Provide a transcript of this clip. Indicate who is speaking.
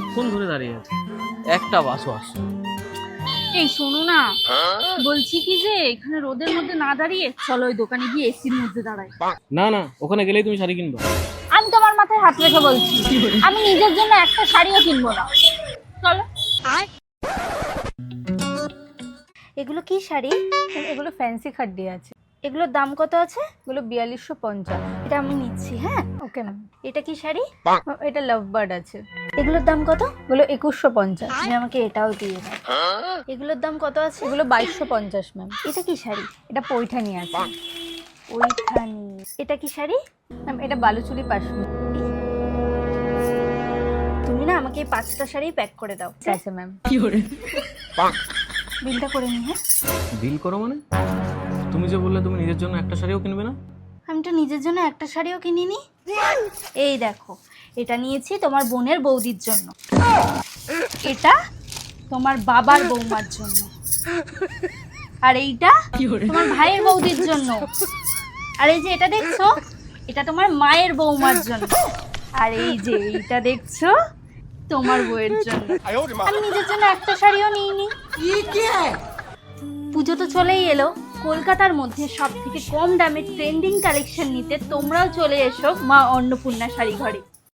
Speaker 1: কতক্ষণ ধরে দাঁড়িয়ে আছে, একটা বাসও আসছে।
Speaker 2: এই শোনো না, বলছি কি যে এখানে রোদের মধ্যে না দাঁড়িয়ে চলো ওই দোকানে গিয়ে এসির মধ্যে দাঁড়াই।
Speaker 1: না না, ওখানে গেলেই তুমি শাড়ি কিনবা।
Speaker 2: আমি তোমার মাথায় হাত রেখে বলছি, আমি নিজের জন্য একটা শাড়িও কিনবো না। চলো।
Speaker 3: এগুলো কি শাড়ি?
Speaker 2: এগুলো ফ্যান্সি খাড্ডি আছে।
Speaker 3: এগুলোর দাম কত আছে?
Speaker 2: এগুলো 4250।
Speaker 3: এটা আমি নিচ্ছি। হ্যাঁ,
Speaker 2: ওকে ম্যাম।
Speaker 3: এটা কি শাড়ি?
Speaker 2: এটা লাভ বার্ড আছে।
Speaker 3: এগুলোর দাম কত?
Speaker 2: এগুলো 2150।
Speaker 3: তুমি আমাকে এটাও দিয়ে দাও। এগুলোর দাম কত আছে?
Speaker 2: এগুলো 2250 ম্যাম।
Speaker 3: এটা কি শাড়ি?
Speaker 2: এটা পৈঠানি আছে।
Speaker 3: ওইখানে। এটা কি শাড়ি?
Speaker 2: ম্যাম এটা বালুচুরি পাশমি।
Speaker 3: তুমি না আমাকে এই 5টা শাড়ি প্যাক করে দাও।
Speaker 2: ঠিক আছে ম্যাম।
Speaker 3: বিলটা করে নি। হ্যাঁ,
Speaker 1: বিল করো মানে? তুমি যে বললে তুমি নিজের জন্য একটা শাড়িও কিনবে না।
Speaker 3: আমি তো নিজের জন্য একটা শাড়িও কিনিনি। এই দেখো, এটা নিয়েছি তোমার বোনের বৌদির জন্য,
Speaker 2: এটা তোমার বাবার বৌমার জন্য,
Speaker 3: আর এইটা তোমার ভাইয়ের বৌদির জন্য, আর এই যে এটা দেখছো, এটা তোমার মায়ের বৌমার জন্য, আর এই যে এইটা দেখছো তোমার বউয়ের জন্য। আমি নিজের জন্য একটা শাড়িও নিইনি। পুজো তো চলেই এলো, কলকাতার মধ্যে সব থেকে কম দামে ট্রেন্ডিং কালেকশন নিতে তোমরাও চলে এসো মা অন্নপূর্ণা শাড়ি ঘরে।